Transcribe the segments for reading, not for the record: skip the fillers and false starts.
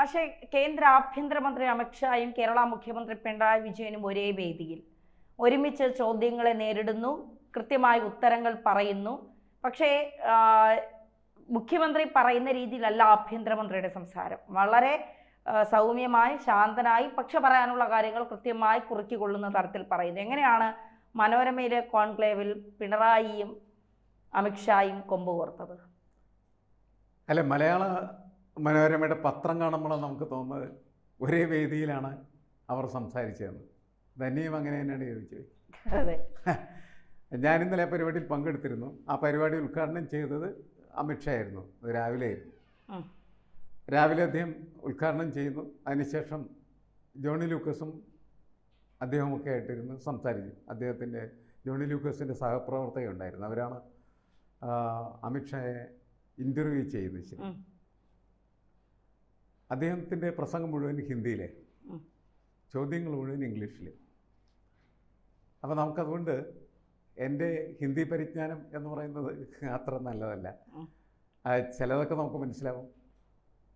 പക്ഷേ കേന്ദ്ര ആഭ്യന്തരമന്ത്രി അമിത്ഷായും കേരള മുഖ്യമന്ത്രി പിണറായി വിജയനും ഒരേ വേദിയിൽ ഒരുമിച്ച് ചോദ്യങ്ങളെ നേരിടുന്നു, കൃത്യമായ ഉത്തരങ്ങൾ പറയുന്നു. പക്ഷേ മുഖ്യമന്ത്രി പറയുന്ന രീതിയിലല്ല ആഭ്യന്തരമന്ത്രിയുടെ സംസാരം. വളരെ സൗമ്യമായി, ശാന്തനായി, പക്ഷെ പറയാനുള്ള കാര്യങ്ങൾ കൃത്യമായി കുറുക്കിക്കൊള്ളുന്ന തരത്തിൽ പറയുന്നു. എങ്ങനെയാണ് മനോരമയിലെ കോൺക്ലേവിൽ പിണറായിയും അമിത്ഷായും കൊമ്പ് കോർത്തത്? അല്ല, മലയാള മനോരമയുടെ പത്രം കാണുമ്പോൾ നമുക്ക് തോന്നുന്നത് ഒരേ വേദിയിലാണ് അവർ സംസാരിച്ചതെന്ന്. ധന്യയും അങ്ങനെ തന്നെയാണ് ചോദിച്ചത്. അതെ, ഞാനിന്നലെ ആ പരിപാടിയിൽ പങ്കെടുത്തിരുന്നു. ആ പരിപാടി ഉദ്ഘാടനം ചെയ്തത് അമിത്ഷാ ആയിരുന്നു. അത് രാവിലെ അദ്ദേഹം ഉദ്ഘാടനം ചെയ്യുന്നു. അതിനുശേഷം ജോണി ലൂക്കസും അദ്ദേഹമൊക്കെ ആയിട്ടിരുന്ന് സംസാരിച്ചു. അദ്ദേഹത്തിൻ്റെ ജോണി ലൂക്കസിൻ്റെ സഹപ്രവർത്തക ഉണ്ടായിരുന്നു. അവരാണ് അമിത്ഷായെ ഇൻ്റർവ്യൂ ചെയ്യുന്നത്. ശരി, അദ്ദേഹത്തിൻ്റെ പ്രസംഗം മുഴുവൻ ഹിന്ദിയിലെ, ചോദ്യങ്ങൾ മുഴുവൻ ഇംഗ്ലീഷിൽ. അപ്പോൾ നമുക്കതുകൊണ്ട് എൻ്റെ ഹിന്ദി പരിജ്ഞാനം എന്ന് പറയുന്നത് അത്ര നല്ലതല്ല. ചിലതൊക്കെ നമുക്ക് മനസ്സിലാവും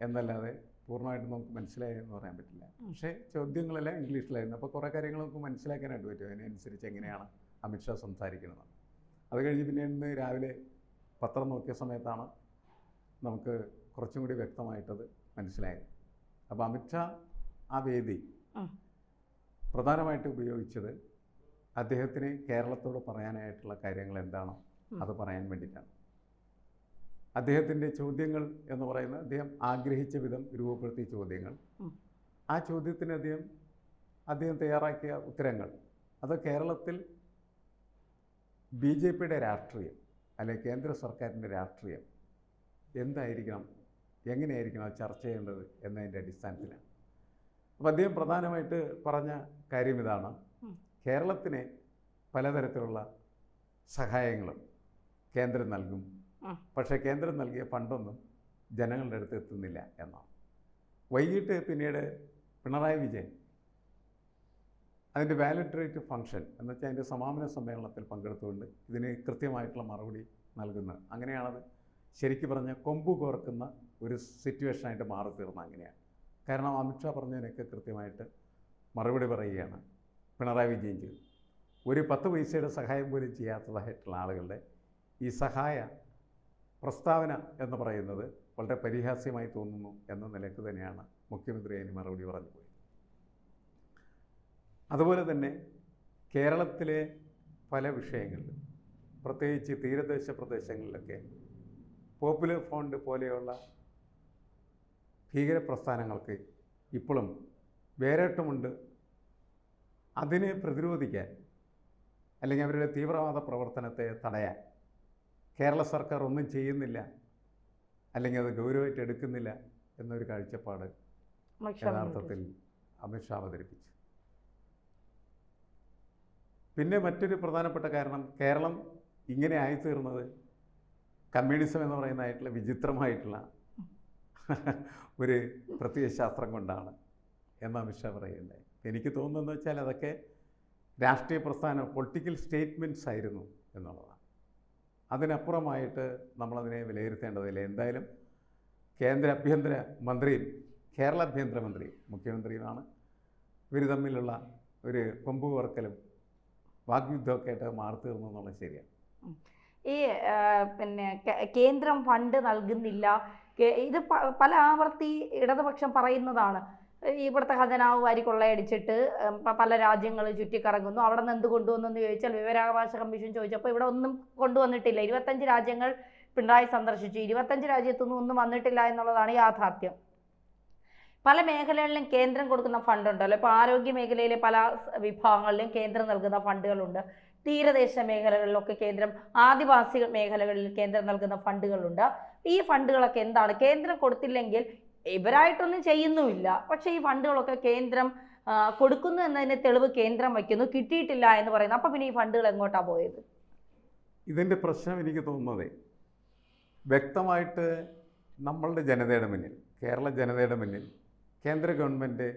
എന്നല്ലാതെ പൂർണ്ണമായിട്ടും നമുക്ക് മനസ്സിലായി എന്ന് പറയാൻ പറ്റില്ല. പക്ഷേ ചോദ്യങ്ങളെല്ലാം ഇംഗ്ലീഷിലായിരുന്നു. അപ്പോൾ കുറേ കാര്യങ്ങൾ നമുക്ക് മനസ്സിലാക്കാനായിട്ട് പറ്റും. അതിനനുസരിച്ച് എങ്ങനെയാണ് അമിത്ഷാ സംസാരിക്കുന്നത്. അത് കഴിഞ്ഞ് പിന്നെ ഇന്ന് രാവിലെ പത്രം നോക്കിയ സമയത്താണ് നമുക്ക് കുറച്ചും കൂടി വ്യക്തമായിട്ടത് മനസ്സിലായത്. അപ്പോൾ അമിത്ഷാ ആ വേദി പ്രധാനമായിട്ട് ഉപയോഗിച്ചത് അദ്ദേഹത്തിന് കേരളത്തോട് പറയാനായിട്ടുള്ള കാര്യങ്ങൾ എന്താണോ അത് പറയാൻ വേണ്ടിയിട്ടാണ്. അദ്ദേഹത്തിൻ്റെ ചോദ്യങ്ങൾ എന്ന് പറയുന്നത് അദ്ദേഹം ആഗ്രഹിച്ച വിധം രൂപപ്പെടുത്തിയ ചോദ്യങ്ങൾ. ആ ചോദ്യത്തിന് അദ്ദേഹം തയ്യാറാക്കിയ ഉത്തരങ്ങൾ അത് കേരളത്തിൽ BJPയുടെ രാഷ്ട്രീയം അല്ലെങ്കിൽ കേന്ദ്ര സർക്കാരിൻ്റെ രാഷ്ട്രീയം എന്തായിരിക്കണം, എങ്ങനെയായിരിക്കണം അത് ചർച്ച ചെയ്യേണ്ടത് എന്നതിൻ്റെ അടിസ്ഥാനത്തിലാണ്. അപ്പോൾ അദ്ദേഹം പ്രധാനമായിട്ട് പറഞ്ഞ കാര്യം ഇതാണ്: കേരളത്തിന് പലതരത്തിലുള്ള സഹായങ്ങളും കേന്ദ്രം നൽകും, പക്ഷേ കേന്ദ്രം നൽകിയ ഫണ്ടൊന്നും ജനങ്ങളുടെ അടുത്ത് എത്തുന്നില്ല എന്നാണ്. വൈകിട്ട് പിന്നീട് പിണറായി വിജയൻ അതിൻ്റെ വാലിഡേറ്റ് ഫംഗ്ഷൻ എന്ന് വെച്ചാൽ അതിൻ്റെ സമാപന സമ്മേളനത്തിൽ പങ്കെടുത്തുകൊണ്ട് ഇതിന് കൃത്യമായിട്ടുള്ള മറുപടി നൽകുന്നത്. അങ്ങനെയാണത് ശരിക്കും പറഞ്ഞാൽ കൊമ്പ് കോർക്കുന്ന ഒരു സിറ്റുവേഷനായിട്ട് മാറി തീർന്ന അങ്ങനെയാണ്. കാരണം അമിത്ഷാ പറഞ്ഞതിനൊക്കെ കൃത്യമായിട്ട് മറുപടി പറയുകയാണ് പിണറായി വിജയൻ ചെയ്തു. ഒരു 10 പൈസയുടെ സഹായം പോലും ചെയ്യാത്തതായിട്ടുള്ള ആളുകളുടെ ഈ സഹായ പ്രസ്താവന എന്ന് പറയുന്നത് വളരെ പരിഹാസ്യമായി തോന്നുന്നു എന്ന നിലയ്ക്ക് തന്നെയാണ് മുഖ്യമന്ത്രി അതിന് മറുപടി പറഞ്ഞു പോയത്. അതുപോലെ തന്നെ കേരളത്തിലെ പല വിഷയങ്ങളിലും, പ്രത്യേകിച്ച് തീരദേശ പ്രദേശങ്ങളിലൊക്കെ പോപ്പുലർ ഫ്രണ്ട് പോലെയുള്ള ഭീകരപ്രസ്ഥാനങ്ങൾക്ക് ഇപ്പോഴും വേരേട്ടമുണ്ട്. അതിനെ പ്രതിരോധിക്കാൻ അല്ലെങ്കിൽ അവരുടെ തീവ്രവാദ പ്രവർത്തനത്തെ തടയാൻ കേരള സർക്കാർ ഒന്നും ചെയ്യുന്നില്ല, അല്ലെങ്കിൽ അത് ഗൗരവമായിട്ട് എടുക്കുന്നില്ല എന്നൊരു കാഴ്ചപ്പാട് യഥാർത്ഥത്തിൽ അമിത്ഷാ അവതരിപ്പിച്ചു. പിന്നെ മറ്റൊരു പ്രധാനപ്പെട്ട കാരണം, കേരളം ഇങ്ങനെ ആയിത്തീർന്നത് കമ്മ്യൂണിസം എന്ന് പറയുന്നതായിട്ടുള്ള വിചിത്രമായിട്ടുള്ള ഒരു പ്രത്യയശാസ്ത്രം കൊണ്ടാണ് എന്ന് അമിത്ഷാ പറയുന്നുണ്ടായി. എനിക്ക് തോന്നുന്നതെന്ന് വെച്ചാൽ അതൊക്കെ രാഷ്ട്രീയ പ്രസ്ഥാനം, പൊളിറ്റിക്കൽ സ്റ്റേറ്റ്മെൻറ്റ്സ് ആയിരുന്നു എന്നുള്ളതാണ്. അതിനപ്പുറമായിട്ട് നമ്മളതിനെ വിലയിരുത്തേണ്ടതില്ല. എന്തായാലും കേന്ദ്ര ആഭ്യന്തര മന്ത്രിയും കേരള ആഭ്യന്തരമന്ത്രിയും മുഖ്യമന്ത്രിയുമാണ്. ഇവർ തമ്മിലുള്ള ഒരു കൊമ്പ് കോർക്കലും വാഗ്യുദ്ധമൊക്കെ ആയിട്ട് മാറി തീർന്നു എന്നുള്ളത് ശരിയാണ്. ഈ പിന്നെ കേന്ദ്രം ഫണ്ട് നൽകുന്നില്ല, ഇത് പല ആവർത്തി ഇടതുപക്ഷം പറയുന്നതാണ്. ഇവിടുത്തെ ഖജനാവ് വാരി കൊള്ളയടിച്ചിട്ട് പല രാജ്യങ്ങൾ ചുറ്റിക്കറങ്ങുന്നു. അവിടെ നിന്ന് എന്ത് കൊണ്ടുവന്നെന്ന് ചോദിച്ചാൽ വിവരാവകാശ കമ്മീഷൻ ചോദിച്ചപ്പോൾ ഇവിടെ ഒന്നും കൊണ്ടുവന്നിട്ടില്ല. 25 രാജ്യങ്ങൾ പിണറായി സന്ദർശിച്ചു, 25 രാജ്യത്തൊന്നും ഒന്നും വന്നിട്ടില്ല എന്നുള്ളതാണ് യാഥാർത്ഥ്യം. പല മേഖലകളിലും കേന്ദ്രം കൊടുക്കുന്ന ഫണ്ടുണ്ടല്ലോ. ഇപ്പോൾ ആരോഗ്യ മേഖലയിലെ പല വിഭാഗങ്ങളിലും കേന്ദ്രം നൽകുന്ന ഫണ്ടുകളുണ്ട്. തീരദേശ മേഖലകളിലൊക്കെ കേന്ദ്രം, ആദിവാസി മേഖലകളിൽ കേന്ദ്രം നൽകുന്ന ഫണ്ടുകളുണ്ട്. ഈ ഫണ്ടുകളൊക്കെ എന്താണ്? കേന്ദ്രം കൊടുത്തില്ലെങ്കിൽ ഇവരായിട്ടൊന്നും ചെയ്യുന്നുമില്ല, പക്ഷേ ഈ ഫണ്ടുകളൊക്കെ കേന്ദ്രം കൊടുക്കുന്നു എന്നതിന് തെളിവ് കേന്ദ്രം വയ്ക്കുന്നു, കിട്ടിയിട്ടില്ല എന്ന് പറയുന്നു. അപ്പം പിന്നെ ഈ ഫണ്ടുകൾ എങ്ങോട്ടാണ് പോയത്? ഇതിൻ്റെ പ്രശ്നം എനിക്ക് തോന്നുന്നത് വ്യക്തമായിട്ട് നമ്മളുടെ ജനതയുടെ മുന്നിൽ, കേരള ജനതയുടെ മുന്നിൽ കേന്ദ്ര ഗവൺമെൻറ്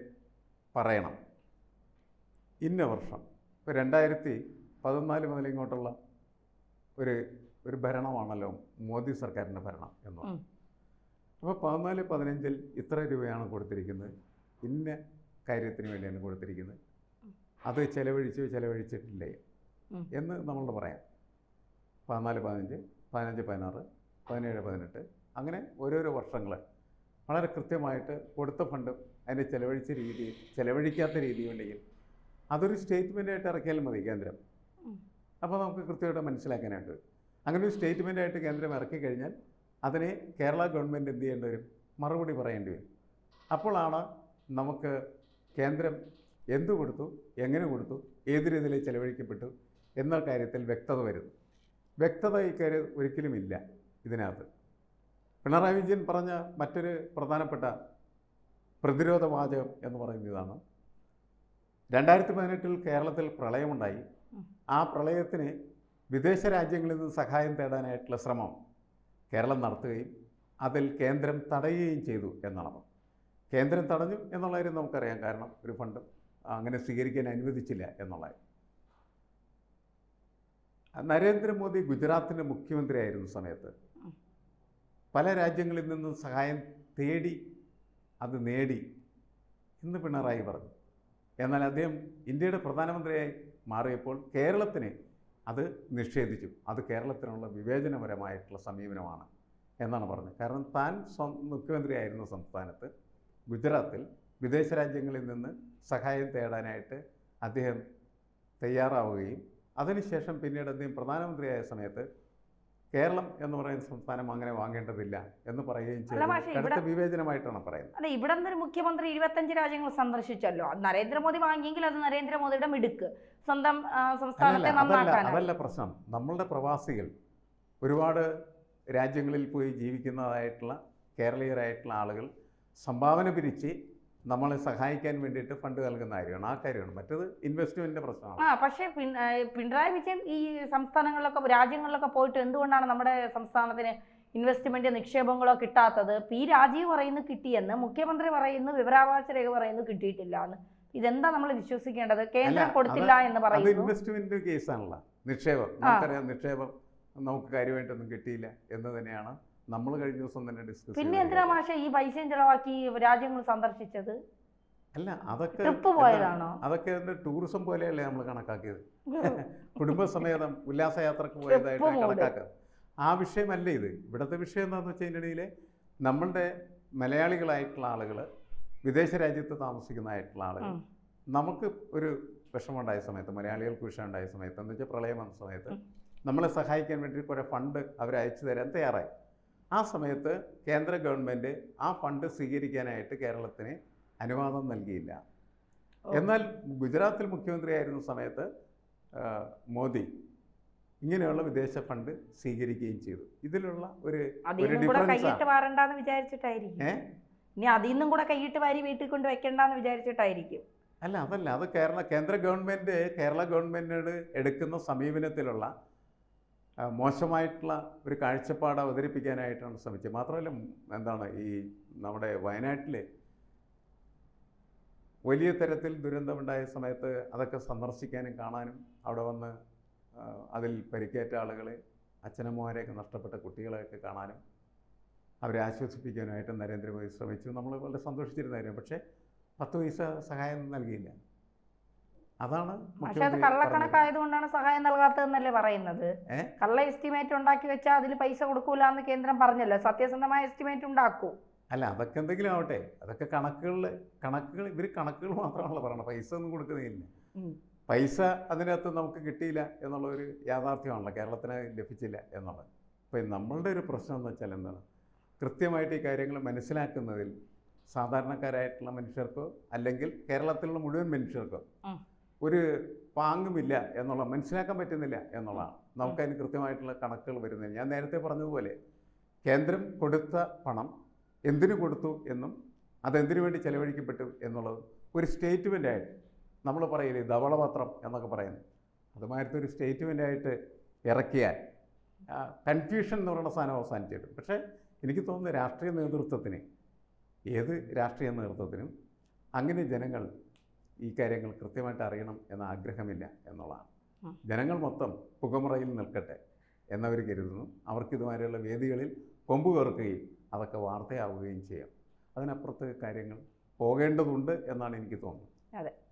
പറയണം, ഇന്ന വർഷം ഇപ്പോൾ 2014 മുതൽ ഇങ്ങോട്ടുള്ള ഒരു ഭരണമാണല്ലോ മോദി സർക്കാരിൻ്റെ ഭരണം എന്നുള്ളത്. അപ്പോൾ 14-15 ഇത്ര രൂപയാണ് കൊടുത്തിരിക്കുന്നത്, ഇന്ന കാര്യത്തിന് വേണ്ടിയാണ് കൊടുത്തിരിക്കുന്നത്, അത് ചെലവഴിച്ചിട്ടില്ലേ എന്ന് നമ്മളോട് പറയാം. 14-15, 15-16, 17-18 അങ്ങനെ ഓരോരോ വർഷങ്ങൾ വളരെ കൃത്യമായിട്ട് കൊടുത്ത ഫണ്ടും അതിൻ്റെ ചെലവഴിക്കാത്ത രീതിയും ഉണ്ടെങ്കിൽ അതൊരു സ്റ്റേറ്റ്മെൻറ്റായിട്ട് ഇറക്കിയാൽ മതി കേന്ദ്രം. അപ്പോൾ നമുക്ക് കൃത്യമായിട്ട് മനസ്സിലാക്കാനായിട്ട് അങ്ങനെ ഒരു സ്റ്റേറ്റ്മെൻറ്റായിട്ട് കേന്ദ്രം ഇറക്കി കഴിഞ്ഞാൽ അതിനെ കേരള ഗവൺമെൻറ് എന്ത് ചെയ്യേണ്ടി വരും, മറുപടി പറയേണ്ടി വരും. അപ്പോഴാണ് നമുക്ക് കേന്ദ്രം എന്തു കൊടുത്തു, എങ്ങനെ കൊടുത്തു, ഏത് രീതിയിൽ ചെലവഴിക്കപ്പെട്ടു എന്ന കാര്യത്തിൽ വ്യക്തത വരുന്നു. വ്യക്തത ഇക്കാര്യം ഒരിക്കലുമില്ല ഇതിനകത്ത്. പിണറായി വിജയൻ പറഞ്ഞ മറ്റൊരു പ്രധാനപ്പെട്ട പ്രതിരോധ വാചകം എന്ന് പറയുന്നത് ഇതാണ്: 2018 കേരളത്തിൽ പ്രളയമുണ്ടായി. ആ പ്രളയത്തിന് വിദേശ രാജ്യങ്ങളിൽ നിന്ന് സഹായം തേടാനായിട്ടുള്ള ശ്രമം കേരളം നടത്തുകയും അതിൽ കേന്ദ്രം തടയുകയും ചെയ്തു എന്നാണ്. കേന്ദ്രം തടഞ്ഞു എന്നുള്ള കാര്യം നമുക്കറിയാം. കാരണം ഒരു ഫണ്ടും അങ്ങനെ സ്വീകരിക്കാൻ അനുവദിച്ചില്ല എന്നുള്ളത്. നരേന്ദ്രമോദി ഗുജറാത്തിൻ്റെ മുഖ്യമന്ത്രിയായിരുന്ന സമയത്ത് പല രാജ്യങ്ങളിൽ നിന്നും സഹായം തേടി അത് നേടി എന്ന് പിണറായി പറഞ്ഞു. എന്നാൽ അദ്ദേഹം ഇന്ത്യയുടെ പ്രധാനമന്ത്രിയായി മാറിയപ്പോൾ കേരളത്തിന് അത് നിഷേധിച്ചു. അത് കേരളത്തിനുള്ള വിവേചനപരമായിട്ടുള്ള സമീപനമാണ് എന്നാണ് പറഞ്ഞത്. കാരണം താൻ മുഖ്യമന്ത്രിയായിരുന്ന സംസ്ഥാനത്ത് ഗുജറാത്തിൽ വിദേശ രാജ്യങ്ങളിൽ നിന്ന് സഹായം തേടാനായിട്ട് അദ്ദേഹം തയ്യാറാവുകയും അതിനുശേഷം പിന്നീട് അദ്ദേഹം പ്രധാനമന്ത്രിയായ സമയത്ത് കേരളം എന്ന് പറയുന്ന സംസ്ഥാനം അങ്ങനെ വാങ്ങേണ്ടതില്ല എന്ന് പറയുകയും ചെയ്തു. കടുത്ത വിവേചനമായിട്ടാണ് പറയുന്നത്. അല്ല, ഇവിടെ നിന്നൊരു മുഖ്യമന്ത്രി 25 രാജ്യങ്ങൾ സന്ദർശിച്ചല്ലോ. നരേന്ദ്രമോദി വാങ്ങിയെങ്കിൽ അത് നരേന്ദ്രമോദിയുടെ മിടുക്ക്, സ്വന്തം സംസ്ഥാനത്തെ നന്നാക്കാൻ. അതല്ല പ്രശ്നം. നമ്മളുടെ പ്രവാസികൾ ഒരുപാട് രാജ്യങ്ങളിൽ പോയി ജീവിക്കുന്നതായിട്ടുള്ള കേരളീയരായിട്ടുള്ള ആളുകൾ സംഭാവന പിരിച്ച് നമ്മളെ സഹായിക്കാൻ വേണ്ടിയിട്ട് ഫണ്ട് നൽകുന്ന കാര്യമാണ്. ആ കാര്യമാണ്. മറ്റത് ഇൻവെസ്റ്റ്മെന്റിന്റെ പ്രശ്നമാണ്. പക്ഷേ പിണറായി വിജയൻ ഈ സംസ്ഥാനങ്ങളിലൊക്കെ രാജ്യങ്ങളിലൊക്കെ പോയിട്ട് എന്തുകൊണ്ടാണ് നമ്മുടെ സംസ്ഥാനത്തിന് ഇൻവെസ്റ്റ്മെന്റ് നിക്ഷേപങ്ങളോ കിട്ടാത്തത്? പി രാജീവ് പറയുന്നു കിട്ടിയെന്ന്, മുഖ്യമന്ത്രി പറയുന്നു, വിവരാവകാശ രേഖ പറയുന്നു കിട്ടിയിട്ടില്ല എന്ന്. ഇതെന്താ നമ്മൾ വിശ്വസിക്കേണ്ടത്? കേന്ദ്രം കൊടുത്തില്ല എന്ന് പറയുന്നു. ഇൻവെസ്റ്റ്മെന്റ് കേസാണല്ലോ. നിക്ഷേപം നമുക്കറിയാം. നിക്ഷേപം നമുക്ക് കാര്യമായിട്ടൊന്നും കിട്ടിയില്ല എന്ന് തന്നെയാണ് നമ്മൾ കഴിഞ്ഞ ദിവസം തന്നെ ഡിസ്കസ്. പിന്നെ എന്തിനാ മാഷെ ഈ പൈസയും ചെലവാക്കി രാജ്യങ്ങൾ സന്ദർശിച്ചത്? അല്ല, അതൊക്കെ ട്രിപ്പ് പോയതാണോ? അതൊക്കെ ടൂറിസം പോലെയല്ലേ നമ്മൾ കണക്കാക്കിയത്. കുടുംബസമേതം ഉല്ലാസയാത്രക്ക് പോയതായിട്ട് കണക്കാക്കുക. ആ വിഷയമല്ല ഇത്. ഇവിടുത്തെ വിഷയം എന്താണെന്ന് വെച്ച് കഴിഞ്ഞിട്ടുണ്ടെങ്കിൽ നമ്മളുടെ മലയാളികളായിട്ടുള്ള ആളുകൾ, വിദേശ രാജ്യത്ത് താമസിക്കുന്നതായിട്ടുള്ള ആളുകൾ, നമുക്ക് ഒരു വിഷമമുണ്ടായ സമയത്ത്, മലയാളികൾക്ക് വിഷയമുണ്ടായ സമയത്ത്, എന്ന് വെച്ചാൽ പ്രളയം വന്ന സമയത്ത് നമ്മളെ സഹായിക്കാൻ വേണ്ടി കുറേ ഫണ്ട് അവർ അയച്ചു തരാൻ തയ്യാറായി. ആ സമയത്ത് കേന്ദ്ര ഗവൺമെൻറ് ആ ഫണ്ട് സ്വീകരിക്കാനായിട്ട് കേരളത്തിന് അനുവാദം നൽകിയില്ല. എന്നാൽ ഗുജറാത്തിൽ മുഖ്യമന്ത്രിയായിരുന്ന സമയത്ത് മോദി ഇങ്ങനെയുള്ള വിദേശ ഫണ്ട് സ്വീകരിക്കുകയും ചെയ്തു. ഇതിലുള്ള ഒരു ഡിഫറൻസ് വിചാരിച്ചിട്ടായിരിക്കും. ഇനി അതിൽ നിന്നും കൂടെ കൈയിട്ട് വാരി വീട്ടിൽ കൊണ്ട് വെക്കണ്ടെന്ന് വിചാരിച്ചിട്ടായിരിക്കും. അല്ല, അതല്ല. അത് കേന്ദ്ര ഗവൺമെൻറ്റിനോട് എടുക്കുന്ന സമീപനത്തിലുള്ള മോശമായിട്ടുള്ള ഒരു കാഴ്ചപ്പാട് അവതരിപ്പിക്കാനായിട്ടാണ് ശ്രമിച്ചത്. മാത്രമല്ല, എന്താണ് ഈ നമ്മുടെ വയനാട്ടിൽ വലിയ തരത്തിൽ ദുരന്തമുണ്ടായ സമയത്ത് അതൊക്കെ സന്ദർശിക്കാനും കാണാനും അവിടെ വന്ന് അതിൽ പരിക്കേറ്റ ആളുകളെ, അച്ഛനമ്മമാരെയൊക്കെ നഷ്ടപ്പെട്ട കുട്ടികളെയൊക്കെ കാണാനും അവരെ ആശ്വസിപ്പിക്കാനായിട്ട് നരേന്ദ്രമോദി ശ്രമിച്ചു. നമ്മൾ വളരെ സന്തോഷിച്ചിരുന്ന കാര്യം. പക്ഷേ 10 പൈസ സഹായം നൽകിയില്ല. അതാണ്. പക്ഷെ അത് കള്ളക്കണക്കായതുകൊണ്ടാണ് സഹായം നൽകാത്തതെന്നല്ലേ പറയുന്നത്? കള്ള എസ്റ്റിമേറ്റ് ഉണ്ടാക്കി വെച്ചാൽ അതിൽ പൈസ കൊടുക്കൂല എന്ന് കേന്ദ്രം പറഞ്ഞല്ലോ. സത്യസന്ധമായ എസ്റ്റിമേറ്റ് ഉണ്ടാക്കൂ. അല്ല, അതൊക്കെ എന്തെങ്കിലും ആവട്ടെ. അതൊക്കെ കണക്കുകൾ ഇവർ കണക്കുകൾ മാത്രമാണല്ലോ പറയണത്. പൈസ ഒന്നും കൊടുക്കുന്നില്ല. പൈസ അതിനകത്ത് നമുക്ക് കിട്ടിയില്ല എന്നുള്ള ഒരു യാഥാർത്ഥ്യമാണല്ലോ. കേരളത്തിന് ലഭിച്ചില്ല എന്നുള്ളത്. അപ്പം നമ്മളുടെ ഒരു പ്രശ്നം എന്ന് വെച്ചാൽ എന്താണ്, കൃത്യമായിട്ട് ഈ കാര്യങ്ങൾ മനസ്സിലാക്കുന്നതിൽ സാധാരണക്കാരായിട്ടുള്ള മനുഷ്യർക്കോ അല്ലെങ്കിൽ കേരളത്തിലുള്ള മുഴുവൻ മനുഷ്യർക്കോ ഒരു പാങ്ങുമില്ല എന്നുള്ള, മനസ്സിലാക്കാൻ പറ്റുന്നില്ല എന്നുള്ളതാണ്. നമുക്കതിന് കൃത്യമായിട്ടുള്ള കണക്കുകൾ വരുന്നത്. ഞാൻ നേരത്തെ പറഞ്ഞതുപോലെ കേന്ദ്രം കൊടുത്ത പണം എന്തിനു കൊടുത്തു എന്നും അതെന്തിനു വേണ്ടി ചെലവഴിക്കപ്പെട്ടു എന്നുള്ളത് ഒരു സ്റ്റേറ്റ്മെൻറ്റായിട്ട് നമ്മൾ പറയില്ലേ, ധവളപത്രം എന്നൊക്കെ പറയുന്നത്, അതുമാതിരത്തെ ഒരു സ്റ്റേറ്റ്മെൻറ്റായിട്ട് ഇറക്കിയാൽ കൺഫ്യൂഷൻ എന്ന് പറയുന്ന സാധനം അവസാനിച്ചിട്ട്. പക്ഷേ എനിക്ക് തോന്നുന്നു രാഷ്ട്രീയ നേതൃത്വത്തിന്, ഏത് രാഷ്ട്രീയ നേതൃത്വത്തിനും അങ്ങനെ ജനങ്ങൾ ഈ കാര്യങ്ങൾ കൃത്യമായിട്ട് അറിയണം എന്ന ആഗ്രഹമില്ല എന്നുള്ളതാണ്. ജനങ്ങൾ മൊത്തം പുകമുറയിൽ നിൽക്കട്ടെ എന്നവർ കരുതുന്നു. അവർക്കിതുമാതിരിയുള്ള വേദികളിൽ കൊമ്പ് കോർക്കുകയും അതൊക്കെ വാർത്തയാവുകയും ചെയ്യാം. അതിനപ്പുറത്ത് കാര്യങ്ങൾ പോകേണ്ടതുണ്ട് എന്നാണ് എനിക്ക് തോന്നുന്നത്. അതെ.